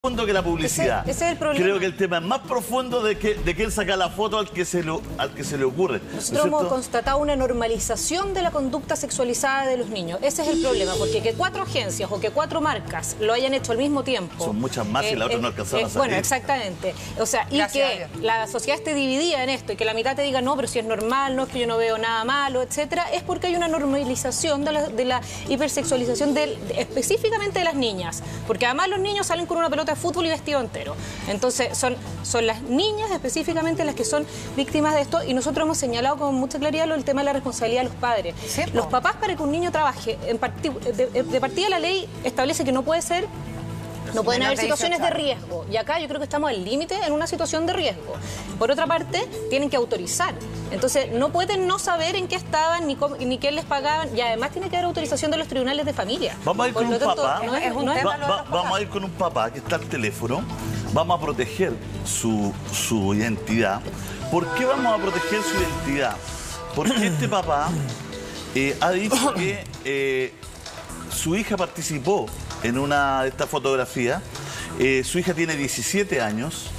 profundo que la publicidad. Ese es el problema. Creo que el tema es más profundo de que él saca la foto al que se le ocurre. Nosotros hemos constatado una normalización de la conducta sexualizada de los niños. Ese es el problema, porque que 4 agencias o que 4 marcas lo hayan hecho al mismo tiempo. Son muchas más y las otras no alcanzaron a salir. Bueno, exactamente. O sea, y que la sociedad esté dividida en esto y que la mitad te diga no, pero si es normal, no es que yo no veo nada malo, etcétera, es porque hay una normalización de la hipersexualización específicamente de las niñas. Porque además los niños salen con una pelota de fútbol y vestido entero. Entonces son las niñas específicamente las que son víctimas de esto, y nosotros hemos señalado con mucha claridad el tema de la responsabilidad de los padres. ¿Sí? Los papás, para que un niño trabaje, de partida la ley establece que no puede ser. No pueden haber situaciones de riesgo. Y acá yo creo que estamos al límite en una situación de riesgo. Por otra parte, tienen que autorizar. Entonces, no pueden no saber en qué estaban ni qué les pagaban. Y además tiene que haber autorización de los tribunales de familia. Vamos a ir con un papá. Vamos a ir con un papá que está al teléfono. Vamos a proteger su identidad. ¿Por qué vamos a proteger su identidad? Porque este papá ha dicho que su hija participó en una de estas fotografías. Su hija tiene 17 años.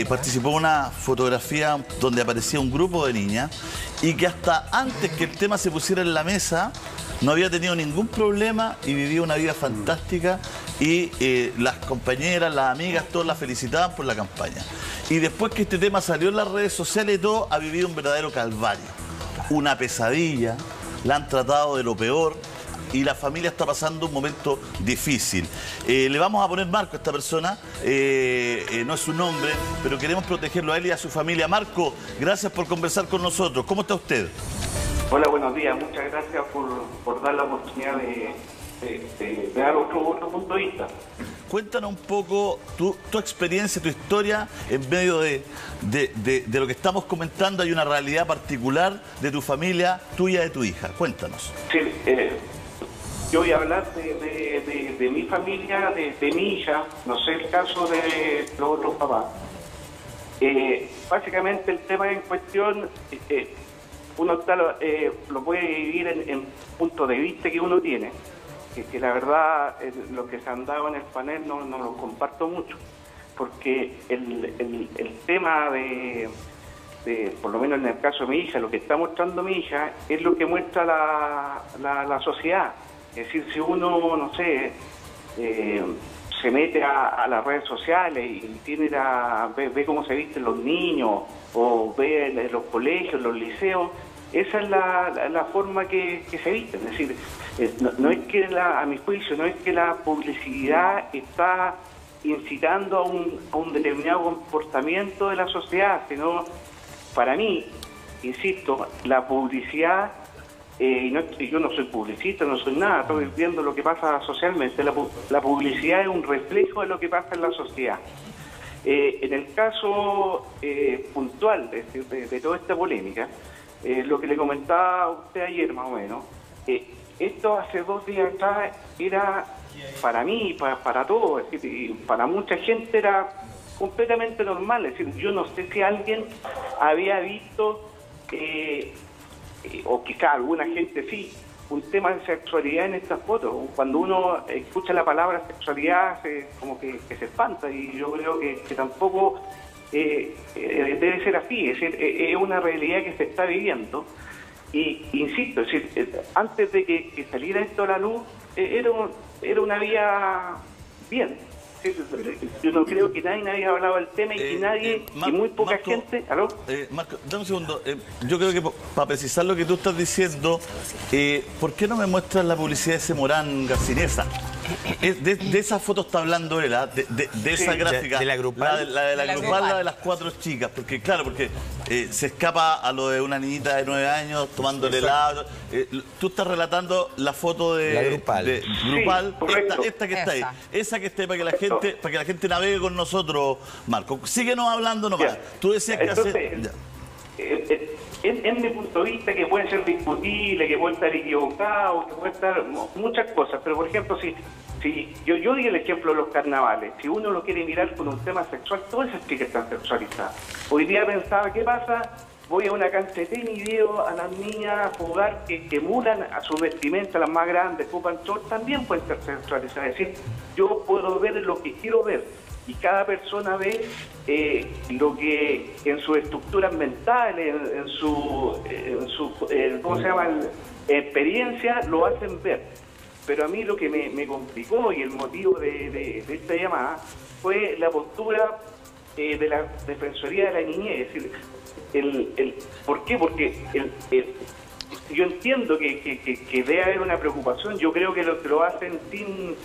Participó en una fotografía donde aparecía un grupo de niñas y que hasta antes que el tema se pusiera en la mesa no había tenido ningún problema y vivía una vida fantástica, y las compañeras, las amigas, todas la felicitaban por la campaña. Y después que este tema salió en las redes sociales y todo, ha vivido un verdadero calvario, una pesadilla, la han tratado de lo peor. Y la familia está pasando un momento difícil. Le vamos a poner Marco a esta persona, no es su nombre, pero queremos protegerlo a él y a su familia. Marco, gracias por conversar con nosotros. ¿Cómo está usted? Hola, buenos días. Muchas gracias por dar la oportunidad de dar otro punto de vista. Cuéntanos un poco tu experiencia, tu historia en medio de lo que estamos comentando. Hay una realidad particular de tu familia, tuya y de tu hija. Cuéntanos. Sí, yo voy a hablar de mi familia, de mi hija, no sé el caso de los otros papás. Básicamente el tema en cuestión, uno lo puede dividir en puntos de vista que uno tiene, que la verdad lo que se han dado en el panel no lo comparto mucho, porque el tema por lo menos en el caso de mi hija, lo que está mostrando mi hija es lo que muestra la sociedad. Es decir, si uno, no sé, se mete a las redes sociales y ve cómo se visten los niños, o ve los colegios, los liceos, esa es la forma que se visten. Es decir, no es que a mi juicio, no es que la publicidad está incitando a un determinado comportamiento de la sociedad, sino, para mí, insisto, la publicidad, yo no soy publicista, no soy nada, estoy viendo lo que pasa socialmente. La publicidad es un reflejo de lo que pasa en la sociedad. En el caso puntual de toda esta polémica, lo que le comentaba a usted ayer más o menos, esto hace 2 días atrás era, para mí, para todos, es decir, para mucha gente era completamente normal. Es decir, yo no sé si alguien había visto, o quizá alguna gente sí, un tema de sexualidad en estas fotos. Cuando uno escucha la palabra sexualidad, como que se espanta, y yo creo que tampoco debe ser así. Es decir, es una realidad que se está viviendo. Y insisto, es decir, antes de que saliera esto a la luz, era una vía bien. Yo no creo que nadie había hablado del tema, y que nadie, y muy poca gente... ¿Aló? Marco, dame un segundo. Yo creo que para precisar lo que tú estás diciendo, ¿por qué no me muestras la publicidad de ese Morán Garcinesa? De esa foto está hablando él, de esa gráfica. De la grupal. La de la grupal, la de las 4 chicas. Porque, claro, se escapa a lo de una niñita de 9 años tomando el helado. Tú estás relatando la foto de la grupal. Sí, esta que está ahí. Esa que está ahí para que la gente navegue con nosotros, Marco. Síguenos hablando nomás. Tú decías que en mi punto de vista, que puede ser discutible, que puede estar equivocado, que puede estar muchas cosas, pero por ejemplo, si yo di el ejemplo de los carnavales, si uno lo quiere mirar con un tema sexual, todas esas chicas están sexualizadas. Hoy día pensaba, ¿qué pasa voy a una cancha de tenis y veo a las niñas jugar que emulan a su vestimenta, las más grandes, ocupan short, también pueden ser sexualizadas. Es decir, yo puedo ver lo que quiero ver y cada persona ve lo que en sus estructuras mentales, en su ¿cómo se llama? Experiencia, lo hacen ver. Pero a mí lo que me complicó y el motivo de esta llamada fue la postura de la Defensoría de la Niñez. Es decir, ¿por qué? Porque yo entiendo que debe haber una preocupación. Yo creo que lo hacen sin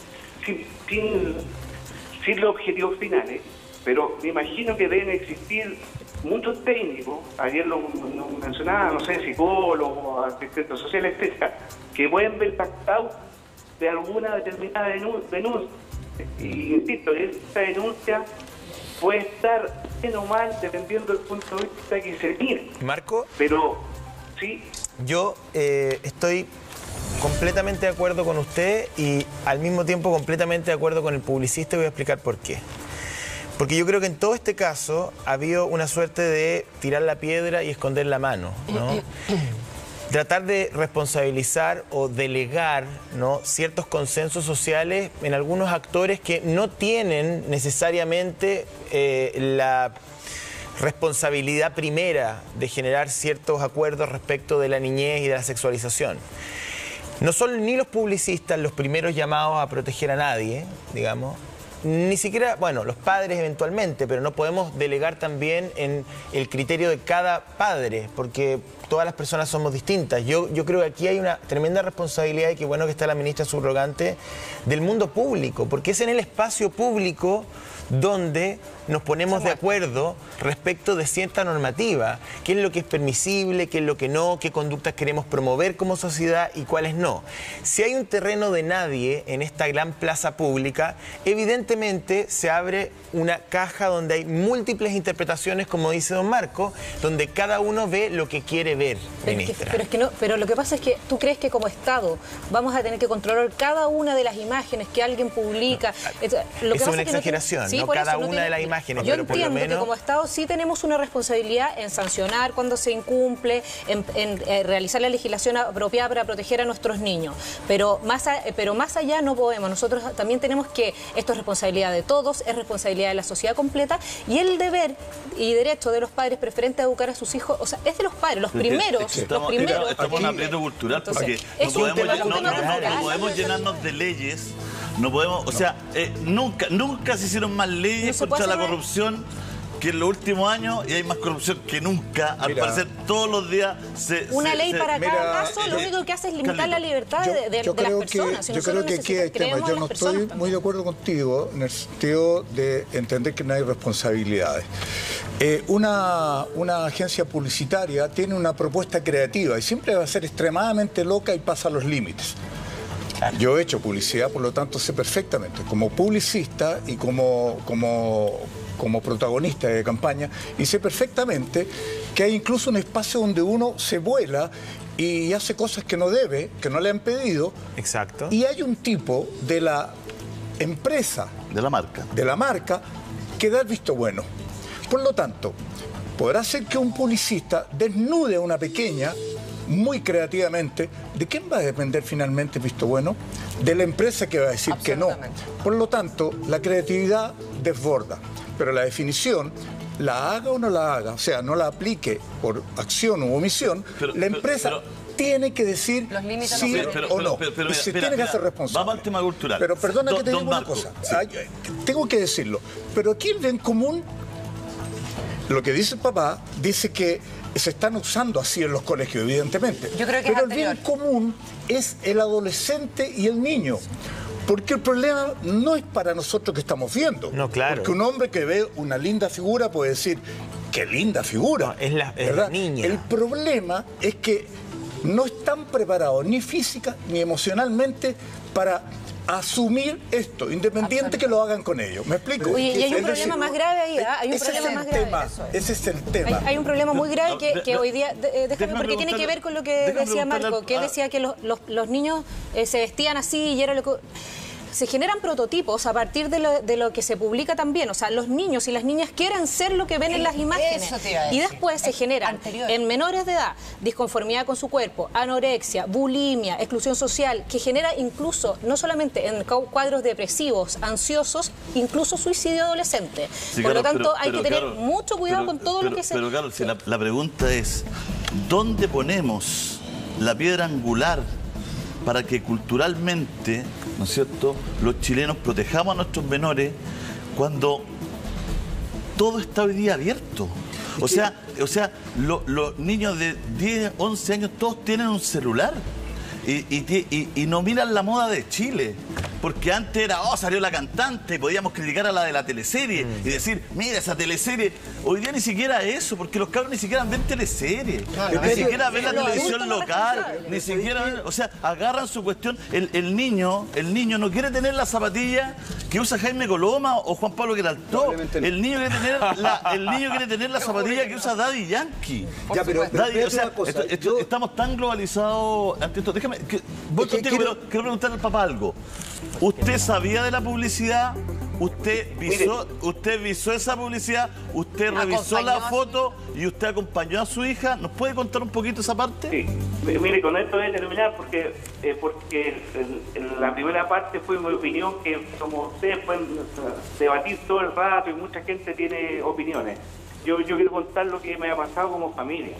los objetivos finales, pero me imagino que deben existir muchos técnicos, ayer lo mencionaba, no sé, psicólogos, asistentes sociales, etcétera, que pueden ver impactados de alguna determinada denuncia. Y insisto, esta denuncia puede estar bien o mal dependiendo del punto de vista que se mire. Marco. Pero, sí. Yo estoy completamente de acuerdo con usted y al mismo tiempo completamente de acuerdo con el publicista y voy a explicar por qué. Porque yo creo que en todo este caso ha habido una suerte de tirar la piedra y esconder la mano, ¿no? Tratar de responsabilizar o delegar, ¿no?, ciertos consensos sociales en algunos actores que no tienen necesariamente la responsabilidad primera de generar ciertos acuerdos respecto de la niñez y de la sexualización. No son ni los publicistas los primeros llamados a proteger a nadie, digamos, ni siquiera, bueno, los padres eventualmente, pero no podemos delegar también en el criterio de cada padre, porque todas las personas somos distintas. Yo creo que aquí hay una tremenda responsabilidad, y qué bueno que está la ministra subrogante, del mundo público, porque es en el espacio público donde nos ponemos de acuerdo respecto de cierta normativa, qué es lo que es permisible, qué es lo que no, qué conductas queremos promover como sociedad y cuáles no. Si hay un terreno de nadie en esta gran plaza pública, evidentemente se abre una caja donde hay múltiples interpretaciones, como dice don Marco, donde cada uno ve lo que quiere ver, ministra. Pero lo que pasa es que tú crees que como Estado vamos a tener que controlar cada una de las imágenes que alguien publica. Lo que es una exageración, ¿no? Cada una de las imágenes. Yo entiendo que como Estado sí tenemos una responsabilidad en sancionar cuando se incumple, en realizar la legislación apropiada para proteger a nuestros niños. Pero más allá no podemos. Nosotros también tenemos que, esto es responsabilidad de todos, es responsabilidad de la sociedad completa, y el deber y derecho de los padres preferente a educar a sus hijos, o sea, es de los padres, los primeros. Estamos en un aprieto cultural, porque no podemos llenarnos de leyes. No podemos, o sea, nunca se hicieron más leyes contra la corrupción que en los últimos años, y hay más corrupción que nunca. Al parecer, todos los días una ley para cada caso, lo único que hace es limitar la libertad de las personas. Yo creo que aquí hay temas. Yo no estoy muy de acuerdo contigo en el sentido de entender que no hay responsabilidades. Una agencia publicitaria tiene una propuesta creativa y siempre va a ser extremadamente loca y pasa los límites. Yo he hecho publicidad, por lo tanto sé perfectamente, como publicista y como protagonista de campaña, y sé perfectamente que hay incluso un espacio donde uno se vuela y hace cosas que no debe, que no le han pedido. Exacto. Y hay un tipo de la empresa, de la marca, que da el visto bueno. Por lo tanto, podrá ser que un publicista desnude a una pequeña muy creativamente. ¿De quién va a depender finalmente el visto bueno? De la empresa que va a decir que no. Por lo tanto, la creatividad desborda. Pero la definición, la haga o no la haga, o sea, no la aplique por acción u omisión, la empresa tiene que decir sí o no. Se tiene que hacer responsable. Vamos al tema cultural. Pero perdona que te diga una cosa. Tengo que decirlo. Pero aquí el bien común, lo que dice el papá, dice que se están usando así en los colegios, evidentemente. Yo creo que pero el bien común es el adolescente y el niño. Porque el problema no es para nosotros que estamos viendo. No, claro. Porque un hombre que ve una linda figura puede decir, qué linda figura. No, es la niña. El problema es que no están preparados ni física ni emocionalmente para asumir esto, independiente que lo hagan con ellos. ¿Me explico? Oye, y hay un problema más grave ahí, hay un problema más grave. Ese es el tema. Hay un problema muy grave que hoy día, déjame, porque tiene que ver con lo que decía Marco, que él decía que los niños se vestían así y era lo que... se generan prototipos a partir de lo que se publica también. O sea, los niños y las niñas quieren ser lo que ven en las imágenes. Y después se generan en menores de edad disconformidad con su cuerpo, anorexia, bulimia, exclusión social, que genera incluso, no solamente en cuadros depresivos, ansiosos, incluso suicidio adolescente. Sí, Por claro, lo tanto, hay que tener claro, mucho cuidado con todo lo que se... Pero claro, si la pregunta es, ¿dónde ponemos la piedra angular para que culturalmente, ¿no es cierto?, los chilenos protejamos a nuestros menores cuando todo está hoy día abierto? O sea, los niños de 10, 11 años todos tienen un celular y no miran la moda de Chile. Porque antes era, salió la cantante, y podíamos criticar a la de la teleserie y decir, mira esa teleserie. Hoy día ni siquiera eso, porque los cabros ni siquiera ven teleserie, ni siquiera ven la televisión local, ni siquiera ven, o sea, agarran su cuestión. El niño no quiere tener la zapatilla que usa Jaime Coloma o Juan Pablo Queraltó. El niño quiere tener la zapatilla que usa Daddy Yankee. Ya, pero o sea, estamos tan globalizados ante esto. Déjame, quiero preguntarle al papá algo. ¿Usted sabía de la publicidad? ¿Usted visó esa publicidad? ¿Usted revisó la foto y usted acompañó a su hija? ¿Nos puede contar un poquito esa parte? Sí. Mire, con esto voy a terminar porque la primera parte fue mi opinión, que como ustedes pueden debatir todo el rato y mucha gente tiene opiniones. Yo quiero contar lo que me ha pasado como familia.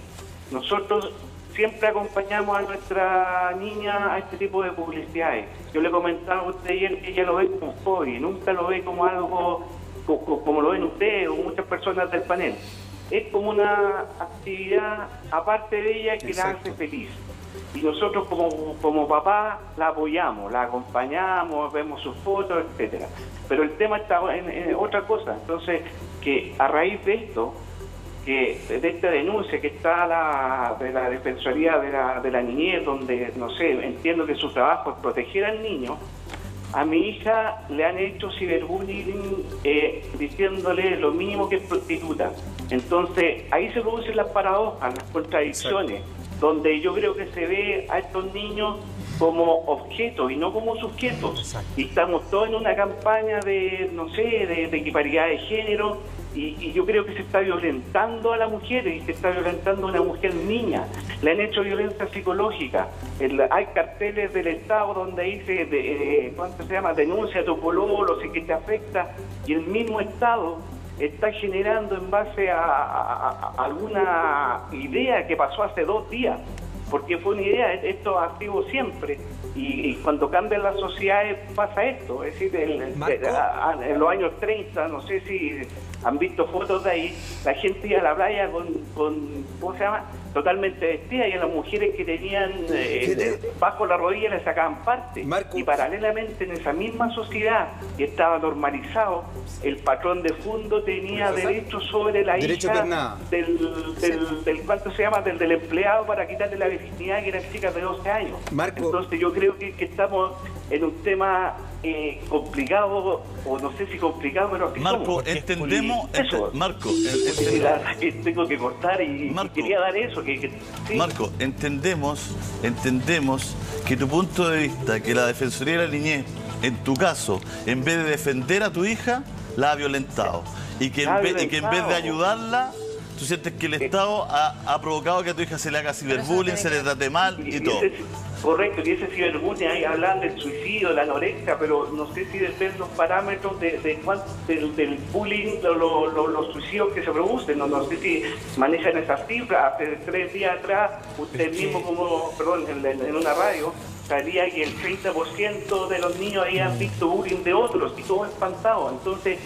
Nosotros siempre acompañamos a nuestra niña a este tipo de publicidades. Yo le comentaba a usted ayer que ella lo ve como un hobby, nunca lo ve como algo como lo ven ustedes o muchas personas del panel. Es como una actividad aparte de ella que la hace feliz. Y nosotros como papá la apoyamos, la acompañamos, vemos sus fotos, etcétera. Pero el tema está en otra cosa. Entonces, que a raíz de esto, de esta denuncia que está de la Defensoría de la Niñez, donde, no sé, entiendo que su trabajo es proteger al niño, a mi hija le han hecho ciberbullying diciéndole lo mínimo que es prostituta. Entonces, ahí se producen las paradojas, las contradicciones, donde yo creo que se ve a estos niños como objetos y no como sujetos. Y estamos todos en una campaña de, no sé, de equiparidad de género. Y yo creo que se está violentando a la mujer y se está violentando a una mujer niña. Le han hecho violencia psicológica. Hay carteles del Estado donde dice, ¿cuánto se llama? Denuncia a tu pololo, si que te afecta. Y el mismo Estado está generando en base a alguna idea que pasó hace 2 días. Porque fue una idea, esto es activo siempre. Y cuando cambian las sociedades pasa esto. Es decir, en los años 30, no sé si han visto fotos de ahí, la gente iba a la playa con ¿cómo se llama? Totalmente vestida, y a las mujeres que tenían bajo la rodilla les sacaban parte. Y paralelamente en esa misma sociedad que estaba normalizado, el patrón de fondo tenía derecho sobre la hija del ¿cuánto se llama? Del empleado, para quitarle la virginidad, que eran chicas de 12 años. Entonces yo creo que estamos en un tema complicado, o no sé si complicado, pero que Marco, entendemos Marco, tengo que cortar y quería dar eso sí. Marco, entendemos que tu punto de vista, que la Defensoría de la Niñez, en tu caso, en vez de defender a tu hija, la ha violentado, y que en vez de ayudarla, tú sientes que el Estado ha provocado que a tu hija se le haga ciberbullying, se le trate mal y todo. Correcto, y ese ciberbullying, ahí hablan del suicidio, de la anorexia, pero no sé si dependen los parámetros del bullying, los suicidios que se producen. No sé si manejan esas cifras. Hace 3 días atrás, usted mismo, en una radio, salía que el 30% de los niños habían visto bullying de otros, y todos espantados. Entonces,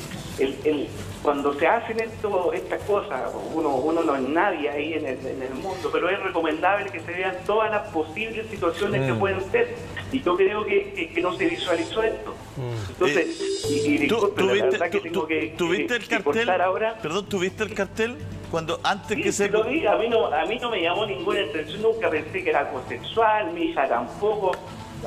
cuando se hacen estas cosas, uno no es nadie ahí en el mundo, pero es recomendable que se vean todas las posibles situaciones que pueden ser. Y yo creo que no se visualizó esto. Entonces, disculpe, la verdad que tengo que cortar ahora. Perdón, ¿tuviste el cartel? Lo vi, a mí no me llamó ninguna atención, nunca pensé que era algo sexual, mi hija tampoco,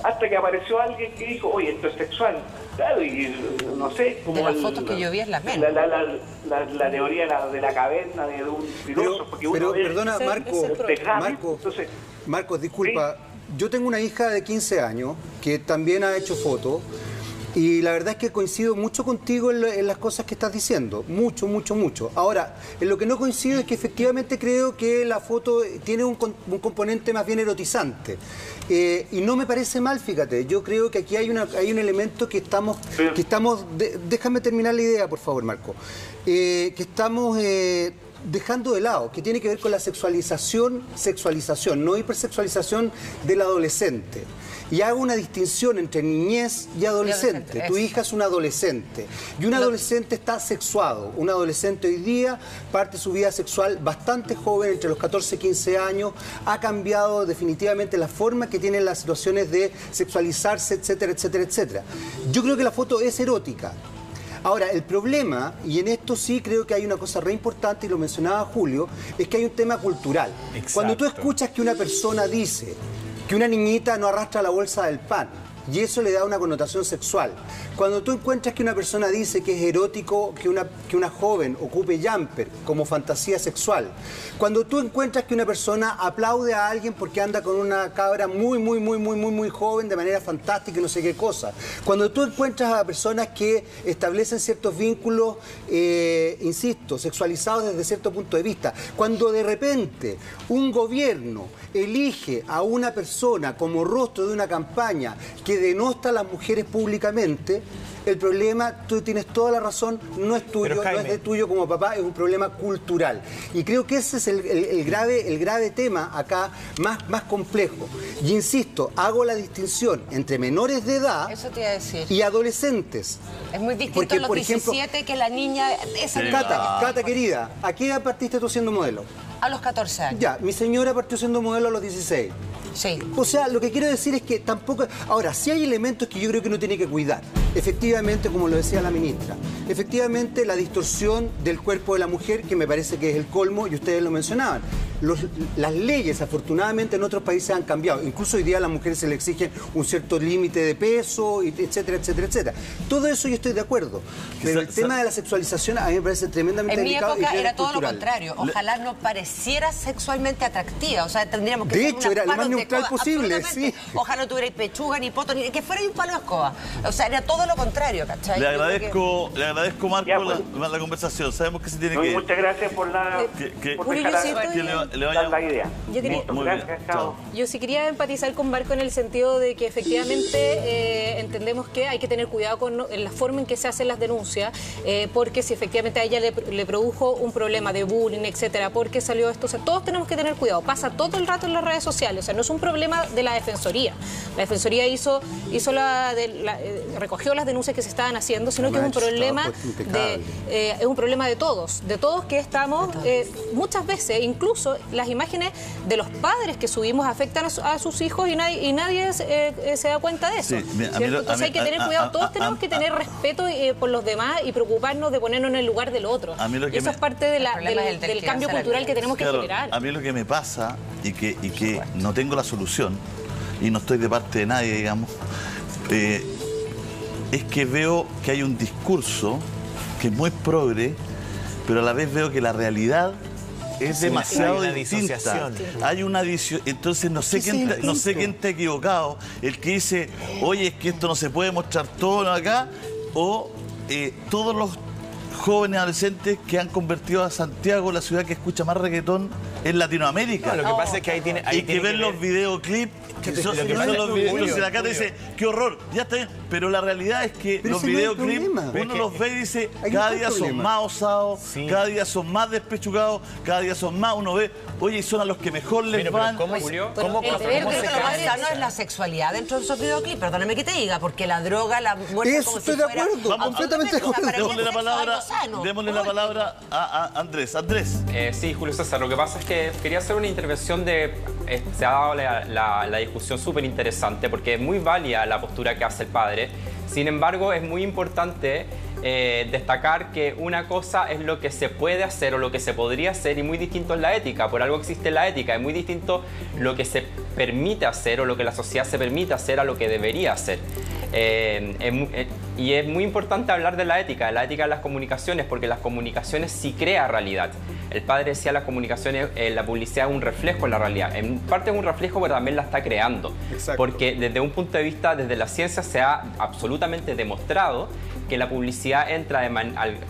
hasta que apareció alguien que dijo, oye, esto es sexual. Claro, y no sé, como las fotos que yo vi es la la teoría de la caverna de un filósofo. Pero perdona, Marcos, disculpa, ¿sí? Yo tengo una hija de 15 años que también ha hecho fotos. Y la verdad es que coincido mucho contigo en las cosas que estás diciendo. Mucho, mucho, mucho. Ahora, en lo que no coincido es que efectivamente creo que la foto tiene un componente más bien erotizante. Y no me parece mal, fíjate. Yo creo que aquí hay un elemento que estamos déjame terminar la idea, por favor, Marco. Que estamos dejando de lado, que tiene que ver con la sexualización, no hipersexualización del adolescente. Y hago una distinción entre niñez y adolescente. Tu hija es una adolescente. Y un adolescente está sexuado. Un adolescente hoy día parte su vida sexual bastante joven, entre los 14 y 15 años. Ha cambiado definitivamente la forma que tienen las situaciones de sexualizarse, etcétera, etcétera, etcétera. Yo creo que la foto es erótica. Ahora, el problema, y en esto sí creo que hay una cosa re importante, y lo mencionaba Julio, es que hay un tema cultural. Exacto. Cuando tú escuchas que una persona dice que una niñita no arrastra la bolsa del pan, y eso le da una connotación sexual. Cuando tú encuentras que una persona dice que es erótico que una joven ocupe jumper como fantasía sexual. Cuando tú encuentras que una persona aplaude a alguien porque anda con una cabra muy joven de manera fantástica y no sé qué cosa. Cuando tú encuentras a personas que establecen ciertos vínculos, insisto, sexualizados desde cierto punto de vista. Cuando de repente un gobierno elige a una persona como rostro de una campaña que denosta a las mujeres públicamente, el problema, tú tienes toda la razón, no es tuyo, no es de tuyo como papá, es un problema cultural. Y creo que ese es el grave tema acá, más complejo. Y insisto, hago la distinción entre menores de edad y adolescentes. Es muy distinto porque, los por ejemplo, 17 que la niña... Cata, querida, ¿a qué edad partiste tú siendo modelo? A los 14 años. Ya, mi señora partió siendo modelo a los 16. Sí. O sea, lo que quiero decir es que tampoco... Ahora, sí hay elementos que yo creo que uno tiene que cuidar. Efectivamente, como lo decía la ministra, efectivamente la distorsión del cuerpo de la mujer, que me parece que es el colmo, y ustedes lo mencionaban. Las leyes, afortunadamente, en otros países han cambiado. Incluso hoy día a las mujeres se les exige un cierto límite de peso, etcétera, etcétera, etcétera. Todo eso yo estoy de acuerdo. Pero el tema de la sexualización a mí me parece tremendamente delicado. En mi época era todo lo contrario. Ojalá no pareciera sexualmente atractiva. O sea, tendríamos que... De hecho, era lo más neutral posible, sí. Ojalá no tuviera pechuga, ni poto, ni que fuera un palo de escoba. O sea, era todo lo contrario, ¿cachai? Le agradezco, Marco, ya, pues, la conversación. Sabemos que se tiene que... Muchas gracias por la... le vaya la idea. Yo sí quería empatizar con Marco en el sentido de que efectivamente entendemos que hay que tener cuidado con la forma en que se hacen las denuncias, porque si efectivamente a ella le produjo un problema de bullying, etcétera, porque salió esto, o sea, todos tenemos que tener cuidado. Pasa todo el rato en las redes sociales, o sea, no es un problema de la Defensoría. La Defensoría recogió las denuncias que se estaban haciendo, sino que es un problema de todos que estamos muchas veces, incluso las imágenes de los padres que subimos afectan a sus hijos y nadie se da cuenta de eso. Sí, entonces hay que tener cuidado, todos tenemos que tener respeto por los demás y preocuparnos de ponernos en el lugar del otro. Y eso es parte del cambio cultural que tenemos que generar. A mí lo que me pasa y que no tengo la solución y no estoy de parte de nadie, digamos, es que veo que hay un discurso que es muy progre, pero a la vez veo que la realidad es demasiado distinta. Hay una disociación. Entonces no sé quién está equivocado. El que dice, oye, es que esto no se puede mostrar todo acá, o todos los jóvenes adolescentes que han convertido a Santiago la ciudad que escucha más reggaetón en Latinoamérica. No, lo que pasa es que ahí tiene que ver los videoclips. Acá te dice, qué horror, ya está bien. Pero la realidad es que los videoclips, uno los ve y dice, cada día son más osados, cada día son más despechugados, cada día son más, uno ve, oye, y son a los que mejor les van. ¿Cómo se cambia? No es la sexualidad dentro de esos videoclips, perdóname que te diga, porque la droga, la muerte como si fuera... Estoy de acuerdo, completamente de acuerdo. Démosle la palabra a Andrés. Sí, Julio César, lo que pasa es que quería hacer una intervención se ha dado la discusión súper interesante porque es muy válida la postura que hace el padre. Sin embargo, es muy importante destacar que una cosa es lo que se puede hacer o lo que se podría hacer y muy distinto es la ética. Por algo existe la ética. Es muy distinto lo que se permite hacer o lo que la sociedad se permite hacer a lo que debería hacer. Y es muy importante hablar de la ética de las comunicaciones, porque las comunicaciones sí crean realidad. El padre decía las comunicaciones, la publicidad es un reflejo de la realidad. En parte es un reflejo, pero también la está creando. Exacto. Porque desde un punto de vista, desde la ciencia se ha absolutamente demostrado que la publicidad entra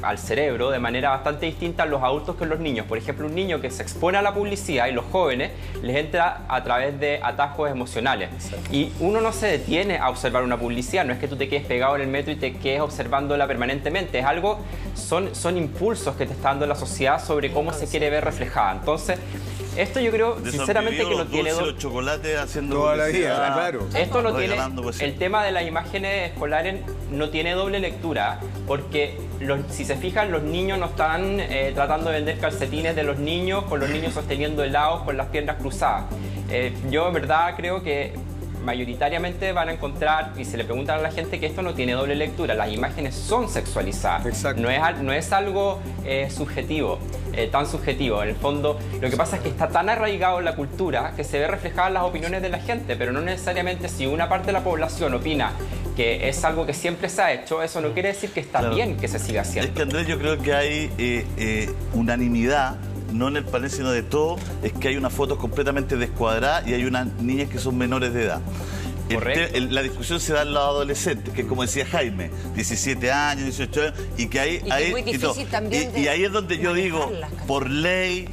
al cerebro de manera bastante distinta a los adultos que a los niños. Por ejemplo, un niño que se expone a la publicidad y los jóvenes les entra a través de atajos emocionales. Exacto. Y uno no se detiene a observar una publicidad, no es que tú te quedes pegado en el metro y te quedes observándola permanentemente, es algo, son impulsos que te está dando la sociedad sobre cómo se quiere ver reflejada. Entonces, esto yo creo sinceramente que no tiene los chocolates haciendo toda la vida, claro. Esto no tiene, el tema de las imágenes escolares no tiene doble lectura, porque si se fijan, los niños no están tratando de vender calcetines de los niños con los niños sosteniendo helados con las piernas cruzadas. Yo en verdad creo que mayoritariamente van a encontrar, y se le preguntan a la gente, que esto no tiene doble lectura. Las imágenes son sexualizadas. Exacto. No es algo subjetivo, tan subjetivo. En el fondo, lo que pasa es que está tan arraigado en la cultura que se ve reflejada en las opiniones de la gente, pero no necesariamente si una parte de la población opina que es algo que siempre se ha hecho, eso no quiere decir que está bien que se siga haciendo. Es que, Andrés, yo creo que hay unanimidad, no en el panel sino de todo, es que hay unas fotos completamente descuadradas y hay unas niñas que son menores de edad. La discusión se da en los adolescentes, que es como decía Jaime, 17 años, 18 años, y que ahí... es muy difícil también y ahí es donde yo digo, por ley,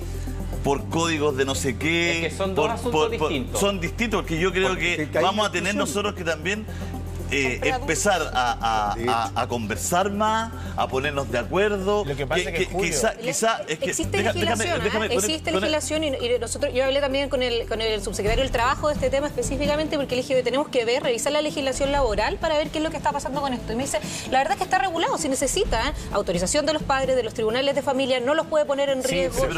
por códigos de no sé qué... Es que son dos asuntos distintos. Son distintos, porque yo creo que vamos a tener nosotros que también... empezar a conversar más, a ponernos de acuerdo. Lo que pasa es que quizá es que existe legislación y nosotros, yo hablé también con el subsecretario del Trabajo de este tema específicamente, porque le dije, tenemos que revisar la legislación laboral para ver qué es lo que está pasando con esto. Y me dice, la verdad es que está regulado, si necesita autorización de los padres, de los tribunales de familia, no los puede poner en riesgo.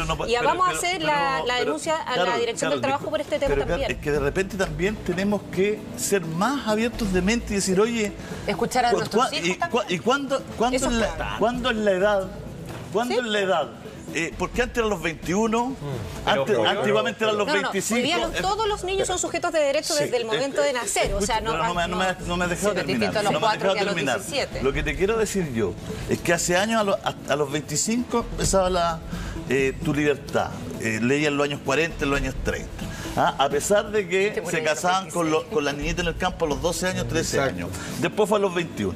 Vamos a hacer la denuncia a la Dirección del Trabajo por este tema también. Es que de repente también tenemos que ser más abiertos de mente y decir, oye, escuchar a nuestros hijos ¿y cuándo es la edad? ¿Cuándo es la edad? Porque antes eran los 21, antiguamente eran los 25. Hoy día todos los niños son sujetos de derecho desde el momento de nacer. O sea, no me has dejado terminar. Lo que te quiero decir yo es que hace años, a los 25, empezaba tu libertad. Leía en los años 40, en los años 30. A pesar de que se casaban con las niñitas en el campo a los 12 años, 13 años. Después fue a los 21.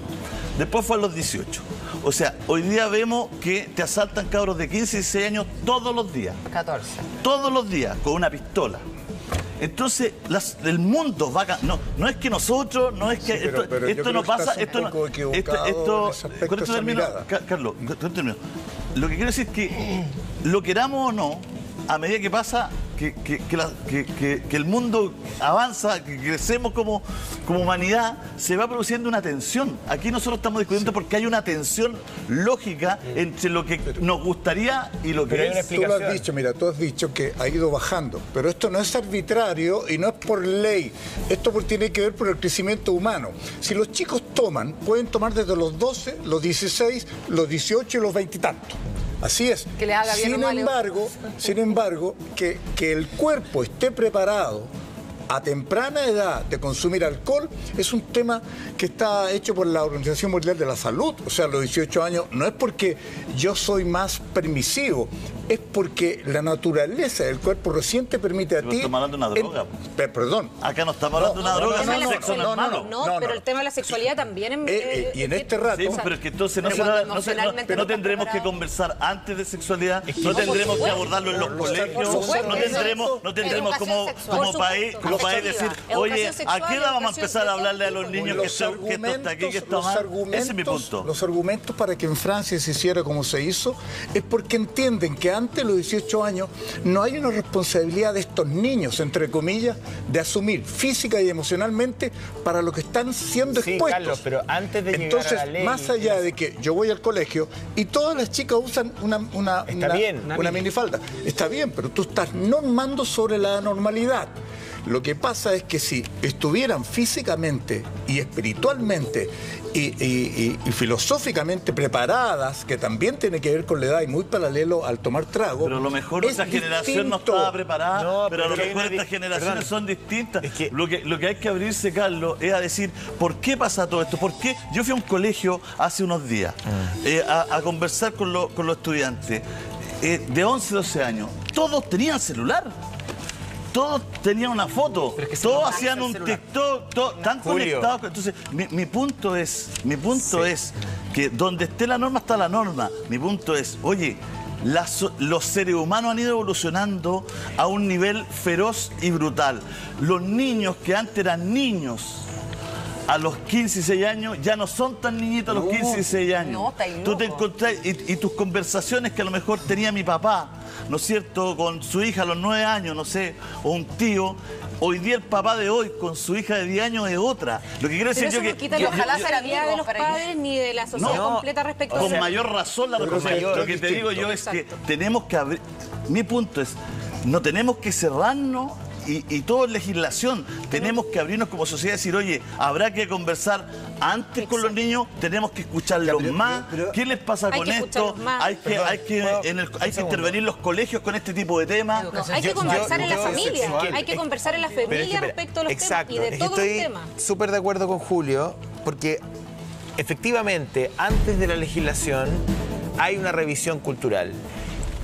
Después fue a los 18. O sea, hoy día vemos que te asaltan cabros de 15 y 16 años todos los días. 14. Todos los días, con una pistola. Entonces, el mundo va a... No es que nosotros, no es que... esto no pasa... Con esto termino, Carlos, con esto termino. Lo que quiero decir es que, lo queramos o no, a medida que pasa... Que el mundo avanza, que crecemos como humanidad, se va produciendo una tensión. Aquí nosotros estamos discutiendo porque hay una tensión lógica entre lo que nos gustaría y lo que es. Tú lo has dicho, mira, tú has dicho que ha ido bajando, pero esto no es arbitrario y no es por ley. Esto tiene que ver por el crecimiento humano. Si los chicos toman, pueden tomar desde los 12, los 16, los 18 y los 20 y tantos. Así es. Que le haga bien Sin embargo, que el cuerpo esté preparado a temprana edad de consumir alcohol es un tema que está hecho por la Organización Mundial de la Salud. O sea, a los 18 años no es porque yo soy más permisivo, es porque la naturaleza del cuerpo recién te permite a ti... Estamos hablando de una droga. Perdón. Acá no estamos hablando de una droga, no, no, sexo normal. Pero el tema de la sexualidad también es... y en este rato... Sí, pero es que entonces no tendremos que conversar antes de sexualidad, no tendremos que abordarlo en los colegios, no tendremos como país decir, oye, ¿a qué edad vamos a empezar a hablarle a los niños que esto está aquí, que esto mal? Ese es mi punto. Los argumentos para que en Francia se hiciera como se hizo es porque entienden que antes de los 18 años no hay una responsabilidad de estos niños, entre comillas, de asumir física y emocionalmente para lo que están siendo expuestos. Carlos, pero antes de entonces, llegar a la ley, más allá de que yo voy al colegio y todas las chicas usan una minifalda, está bien, pero tú estás normando sobre la normalidad. Lo que pasa es que si estuvieran físicamente y espiritualmente y filosóficamente preparadas, que también tiene que ver con la edad y muy paralelo al tomar trago. Pero a lo mejor esa generación no estaba preparada, pero a lo mejor estas generaciones son distintas. Es que... Lo que hay que abrirse, Carlos, es a decir, ¿por qué pasa todo esto? ¿Por qué? Yo fui a un colegio hace unos días a conversar con los estudiantes de 11, 12 años. Todos tenían celular. Todos tenían una foto, todos hacían un TikTok, están conectados. Entonces, mi punto es que donde esté la norma está la norma. Mi punto es, oye, los seres humanos han ido evolucionando a un nivel feroz y brutal. Los niños que antes eran niños, a los 15 y 16 años, ya no son tan niñitos a los 15 y 16 años. No, está ahí, tú te encontrás, y tus conversaciones que a lo mejor tenía mi papá, ¿no es cierto?, con su hija a los 9 años, no sé, o un tío. Hoy día el papá de hoy con su hija de 10 años es otra. Lo que quiero decir yo que... Quita la responsabilidad de los padres ni de la sociedad completa respecto a eso. Con mayor razón la responsabilidad. Lo que te digo yo es que tenemos que abrir... Mi punto es, no tenemos que cerrarnos y todo es legislación. Tenemos que abrirnos como sociedad y decir, oye, habrá que conversar antes con los niños, tenemos que escucharlos más. ¿Qué les pasa con esto? Hay que intervenir en los colegios con este tipo de temas. Hay que conversar en la familia. Hay que conversar en la familia respecto a los temas y de todos los temas. Estoy súper de acuerdo con Julio, porque efectivamente, antes de la legislación hay una revisión cultural.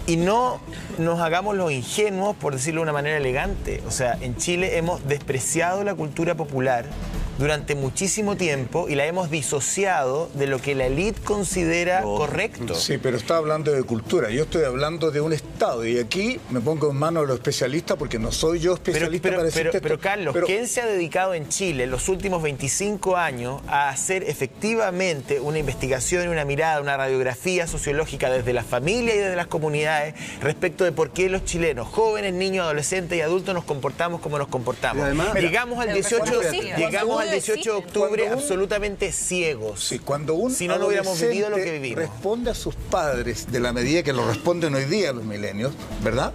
Y no nos hagamos los ingenuos, por decirlo de una manera elegante. O sea, en Chile hemos despreciado la cultura popular durante muchísimo tiempo y la hemos disociado de lo que la élite considera correcto. Sí, pero está hablando de cultura. Yo estoy hablando de un Estado. Y aquí me pongo en manos de los especialistas porque no soy yo especialista para decirte esto. Pero Carlos, ¿quién se ha dedicado en Chile en los últimos 25 años a hacer efectivamente una investigación, una mirada, una radiografía sociológica desde la familia y desde las comunidades respecto de por qué los chilenos, jóvenes, niños, adolescentes y adultos nos comportamos como nos comportamos? Además, llegamos al 18 de octubre absolutamente ciegos. Sí, cuando un si no hubiéramos vivido lo que vivimos. Responde a sus padres de la medida que lo responden hoy día los milenios, ¿verdad?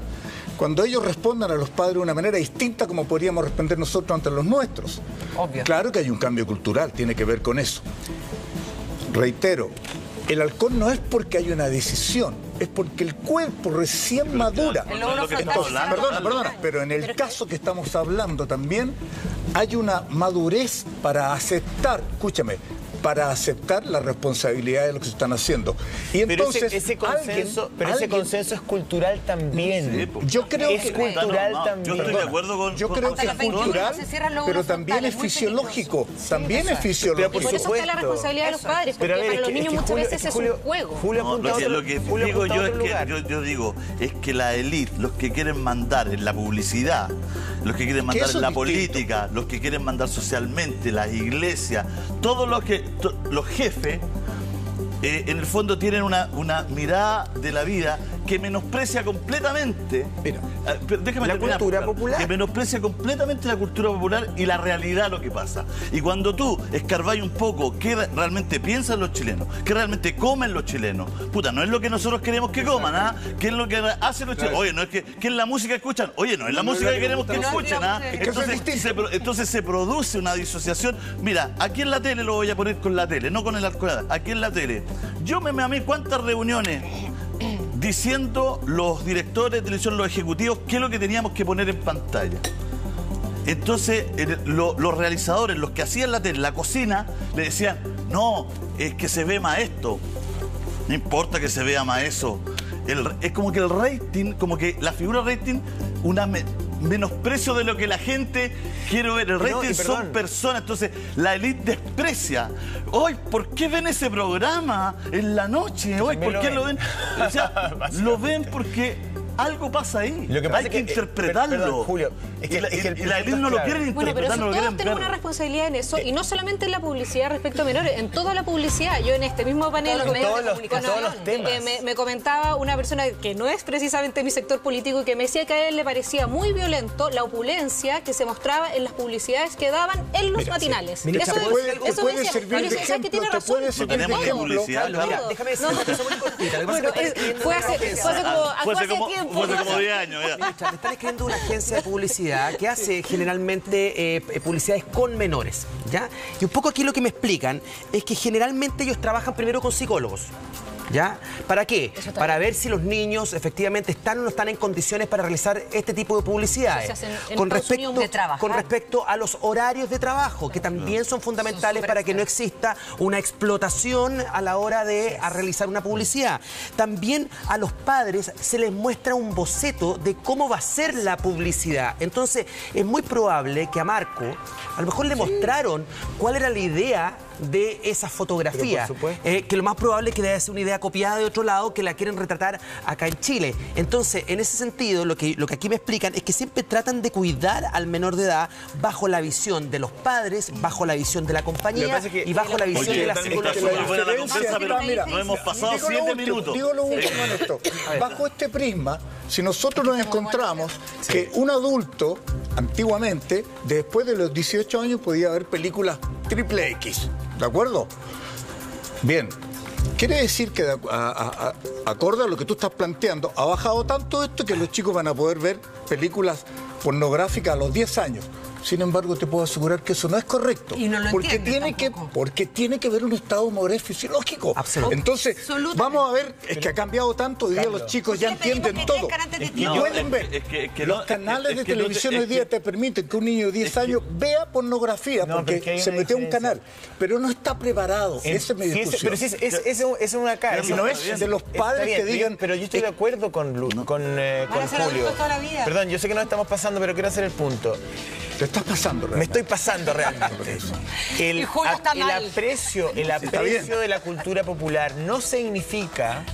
Cuando ellos respondan a los padres de una manera distinta como podríamos responder nosotros ante los nuestros. Obvio. Claro que hay un cambio cultural, tiene que ver con eso. Reitero, el alcohol no es porque hay una decisión, es porque el cuerpo recién madura. Entonces, perdona, pero en el caso que estamos hablando también hay una madurez para aceptar, escúchame, para aceptar la responsabilidad de lo que se están haciendo. Y entonces, ese consenso es cultural también. Sí, yo creo es cultural también. Yo estoy de acuerdo con... Yo creo que es cultural, pero también es fisiológico. También es fisiológico. Por eso está la responsabilidad de los padres, porque para los niños muchas veces es un juego. Lo que digo yo es que yo digo es que la élite, los que quieren mandar en la publicidad, los que quieren mandar en la política, los que quieren mandar socialmente, las iglesias, todos los jefes, en el fondo tienen una mirada de la vida que menosprecia completamente la cultura popular. Que menosprecia completamente la cultura popular y la realidad de lo que pasa. Y cuando tú escarbáis un poco qué realmente piensan los chilenos, qué realmente comen los chilenos, puta, no es lo que nosotros queremos que coman, ¿ah? ¿Qué es lo que hacen los chilenos? Oye, no es que ¿qué es la música que escuchan? Oye, no es la música que queremos que escuchen, ¿ah? Entonces se produce una disociación. Mira, aquí en la tele lo voy a poner con la tele, no con el alcohol. Aquí en la tele. Yo me mamé cuántas reuniones diciendo los directores de televisión, los ejecutivos, qué es lo que teníamos que poner en pantalla. Entonces, los realizadores, los que hacían la tele, la cocina, le decían, no, es que se ve más esto. No importa que se vea más eso. Es como que el rating, como que la figura rating, menosprecio de lo que la gente quiere ver. El rating son personas, entonces la élite desprecia. Hoy, ¿por qué ven ese programa en la noche? Hoy, ¿por qué lo ven? O sea, lo ven porque algo pasa ahí. Lo que pasa hay que interpretarlo. Perdón, Julio, y la élite no lo quieren interpretar. Bueno, pero si no lo todos tenemos una responsabilidad en eso, y no solamente en la publicidad respecto a menores, en toda la publicidad. Yo en este mismo panel todos los temas. Me comentaba una persona que no es precisamente mi sector político, que me decía que a él le parecía muy violento la opulencia que se mostraba en las publicidades que daban en los matinales. Mira, eso puede servir de ejemplo. No tenemos publicidad. Déjame decir una cosa muy cortita. Fue hace tiempo. fue hace como 10 años. Ya. Ministra, me están escribiendo una agencia de publicidad que hace generalmente publicidades con menores, ¿ya? Y un poco aquí lo que me explican es que generalmente ellos trabajan primero con psicólogos. ¿Ya? ¿Para qué? Para ver si los niños efectivamente están o no están en condiciones para realizar este tipo de publicidades. Con respecto a los horarios de trabajo, que también son fundamentales para que no exista una explotación a la hora de realizar una publicidad. También a los padres se les muestra un boceto de cómo va a ser la publicidad. Entonces, es muy probable que a Marco, a lo mejor le mostraron cuál era la idea de esa fotografía, que lo más probable es que debe ser una idea copiada de otro lado que la quieren retratar acá en Chile. Entonces, en ese sentido, lo que aquí me explican es que siempre tratan de cuidar al menor de edad bajo la visión de los padres, bajo la visión de la compañía y bajo la visión de la psicología. No hemos pasado 7 minutos. Digo lo último en esto. Bajo este prisma, si nosotros nos encontramos que un adulto, antiguamente, después de los 18 años, podía ver películas triple X. ¿De acuerdo? Bien. Quiere decir que, acorde a lo que tú estás planteando, ha bajado tanto esto que los chicos van a poder ver películas pornográficas a los 10 años. Sin embargo, te puedo asegurar que eso no es correcto. Y no lo porque tiene que haber un estado moral fisiológico. Entonces, vamos a ver, es que ha cambiado tanto, hoy día los chicos ya entienden todo. Y pueden ver. Los canales de televisión hoy día te permiten que un niño de 10 años vea pornografía porque se metió a un canal. Pero no está preparado. Esa es mi discusión. Pero es una cara. Si no es de los padres que digan... Pero yo estoy de acuerdo con Julio. Perdón, yo sé que nos estamos pasando, pero quiero hacer el punto. ¿Te estás pasando realmente? Me estoy pasando realmente. El aprecio de la cultura popular no significa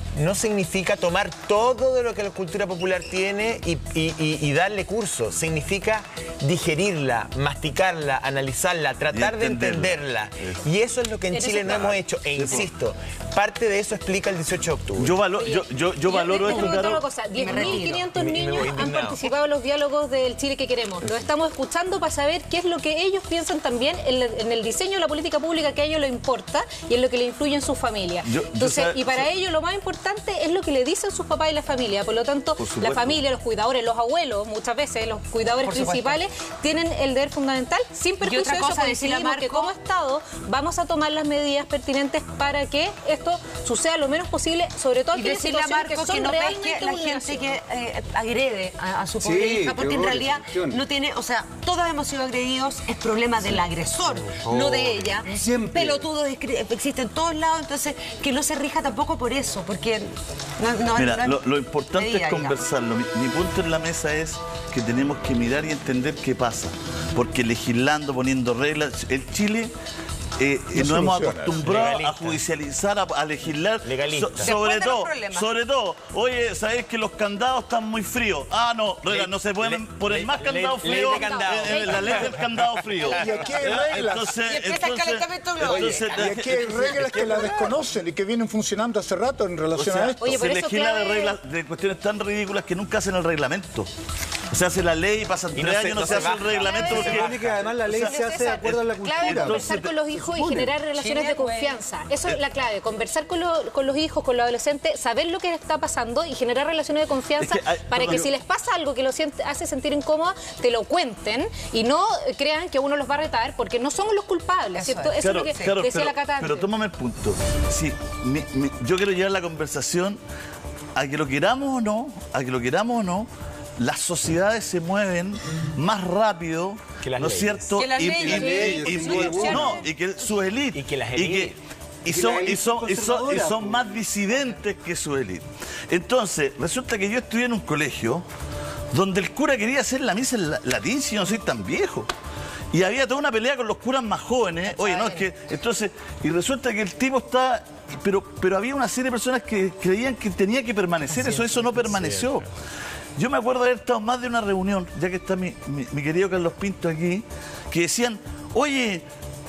tomar todo de lo que la cultura popular tiene y darle curso. Significa digerirla, masticarla, analizarla, tratar de entenderla. Y eso es lo que en Chile no hemos hecho. E insisto, parte de eso explica el 18 de octubre. Yo valoro esto, claro. 10.500 niños han participado en los diálogos del Chile que queremos. Lo estamos escuchando para saber qué es lo que ellos piensan también en el diseño de la política pública que a ellos les importa y en lo que le influye en sus familias. Y para ellos lo más importante es lo que le dicen sus papás y la familia. Por lo tanto, la familia, los cuidadores, los abuelos, muchas veces los cuidadores principales tienen el deber fundamental, sin perjuicio de eso, coincidimos que como Estado vamos a tomar las medidas pertinentes para que esto suceda lo menos posible, sobre todo aquellas situaciones que son realmente la gente que agrede a su pobre hija, porque en realidad no tiene, o sea, todos hemos sido agredidos, es problema del agresor, no de ella. Pelotudos existen en todos lados, entonces que no se rija tampoco por eso, porque lo importante es conversarlo. Mi punto en la mesa es que tenemos que mirar y entender qué pasa, porque legislando, poniendo reglas, el Chile nos hemos acostumbrado a judicializar, a legislar, sobre todo, oye, ¿sabés que los candados están muy fríos? Ah, no, no se pueden poner más candados fríos, la ley del candado frío. Y aquí hay reglas. Y aquí hay reglas que la desconocen y que vienen funcionando hace rato en relación a esto. Se legisla de reglas, de cuestiones tan ridículas que nunca hacen el reglamento. Se hace la ley, pasan 3 años, no se hace el reglamento. Porque además la ley se hace de acuerdo a la cultura. Clave es conversar con los hijos y generar relaciones de confianza. Eso es la clave, conversar con los hijos, con los adolescentes, saber lo que está pasando y generar relaciones de confianza para que si les pasa algo que los hace sentir incómoda, te lo cuenten y no crean que uno los va a retar porque no somos los culpables, ¿cierto? Eso es lo que decía la Cata antes. Pero tómame el punto. Sí, yo quiero llevar la conversación a que lo queramos o no, las sociedades se mueven más rápido, ¿no es cierto? Que las y que sus élites. Y que las élites. Y son más disidentes que su élite. Entonces, resulta que yo estudié en un colegio donde el cura quería hacer la misa en latín, si yo no soy tan viejo. Y había toda una pelea con los curas más jóvenes. Oye, no, es que... Entonces, y resulta que el tipo está... Pero había una serie de personas que creían que tenía que permanecer. Eso no permaneció. Yo me acuerdo de haber estado más de una reunión, ya que está mi querido Carlos Pinto aquí, que decían, oye,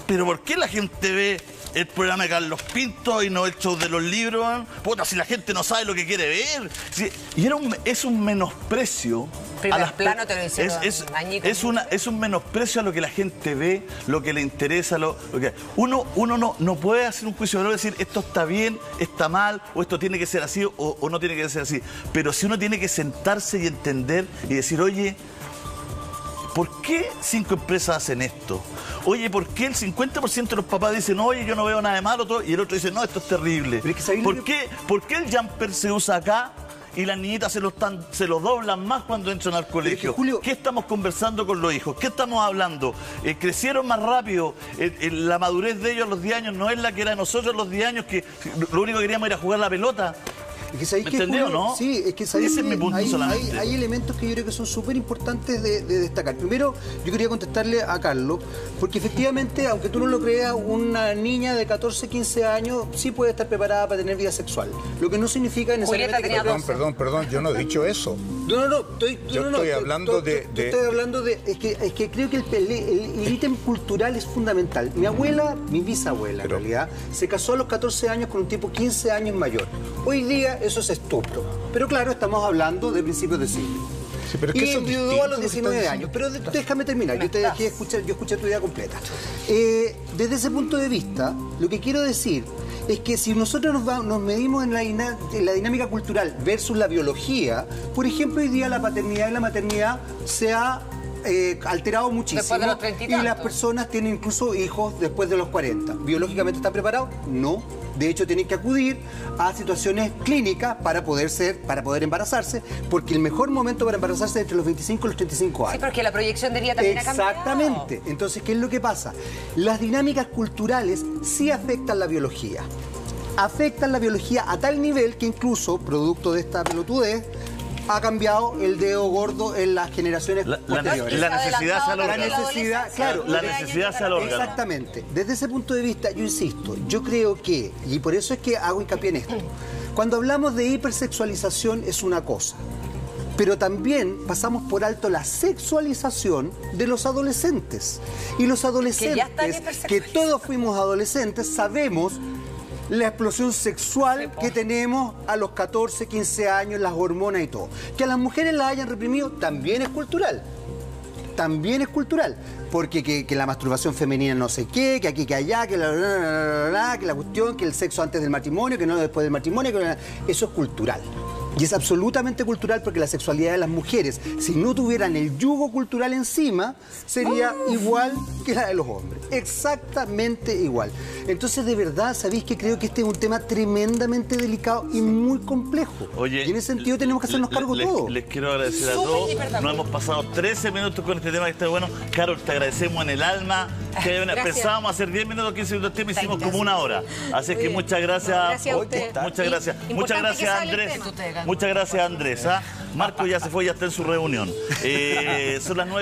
pero ¿por qué la gente ve el programa de Carlos Pinto y no el show de los libros. Puta, si la gente no sabe lo que quiere ver. Sí, y es un menosprecio. Primer plano te lo hicieron es un menosprecio a lo que la gente ve, lo que le interesa, lo que uno no puede hacer un juicio de valor y decir esto está bien, está mal, o esto tiene que ser así o no tiene que ser así. Pero si uno tiene que sentarse y entender y decir, oye, ¿por qué 5 empresas hacen esto? Oye, ¿por qué el 50% de los papás dicen, oye, yo no veo nada de malo? Y el otro dice, no, esto es terrible. ¿Por qué el jumper se usa acá y las niñitas se lo doblan más cuando entran al colegio? Julio, ¿qué estamos conversando con los hijos? ¿Qué estamos hablando? ¿Crecieron más rápido? La madurez de ellos a los 10 años no es la que era de nosotros a los 10 años, que lo único que queríamos era jugar la pelota. ¿Me entendió, no? Sí, es que ese es mi punto solamente. Hay elementos que yo creo que son súper importantes de destacar. Primero, yo quería contestarle a Carlos, porque efectivamente, aunque tú no lo creas, una niña de 14, 15 años sí puede estar preparada para tener vida sexual. Lo que no significa necesariamente... Perdón, yo no he dicho eso. Estoy hablando de... Es que creo que el ítem cultural es fundamental. Mi abuela, mi bisabuela en realidad, se casó a los 14 años con un tipo 15 años mayor. Hoy día eso es estupro. Pero claro, estamos hablando de principios de siglo. Sí, pero es que y enviudó a los 19 años. Pero déjame terminar, yo escuché tu idea completa. Desde ese punto de vista, lo que quiero decir es que si nosotros nos medimos en la dinámica cultural versus la biología, por ejemplo, hoy día la paternidad y la maternidad se ha alterado muchísimo. Después de los 30 y tantos. Y las personas tienen incluso hijos después de los 40. ¿Biológicamente están preparados? No. De hecho, tienen que acudir a situaciones clínicas para poder embarazarse, porque el mejor momento para embarazarse es entre los 25 y los 35 años. Sí, porque la proyección de vida también ha cambiado. Exactamente. Entonces, ¿qué es lo que pasa? Las dinámicas culturales sí afectan la biología. Afectan la biología a tal nivel que incluso, producto de esta pelotudez, ha cambiado el dedo gordo en las generaciones posteriores. La necesidad se alogra. La necesidad se alogra. Exactamente. Desde ese punto de vista, yo insisto, yo creo que, y por eso es que hago hincapié en esto, cuando hablamos de hipersexualización es una cosa, pero también pasamos por alto la sexualización de los adolescentes. Y los adolescentes, que todos fuimos adolescentes, sabemos la explosión sexual que tenemos a los 14, 15 años, las hormonas y todo. Que a las mujeres las hayan reprimido también es cultural. También es cultural. Porque que la masturbación femenina no sé qué, que aquí, que allá, que que la cuestión, que el sexo antes del matrimonio, que no después del matrimonio, eso es cultural. Y es absolutamente cultural porque la sexualidad de las mujeres, si no tuvieran el yugo cultural encima, sería igual que la de los hombres. Exactamente igual. Entonces, de verdad, sabéis que creo que este es un tema tremendamente delicado y muy complejo. Oye, y en ese sentido tenemos que hacernos cargo todos. Les quiero agradecer a todos. Nos hemos pasado 13 minutos con este tema que está bueno. Carol, te agradecemos en el alma. Que pensábamos hacer 10 minutos, 15 minutos, tema hicimos como una hora. Así que muchas gracias. Gracias a usted. Muchas gracias. Muchas gracias, Andrés. Muchas gracias, Andrés. Marco ya se fue, ya está en su reunión. Son las 9.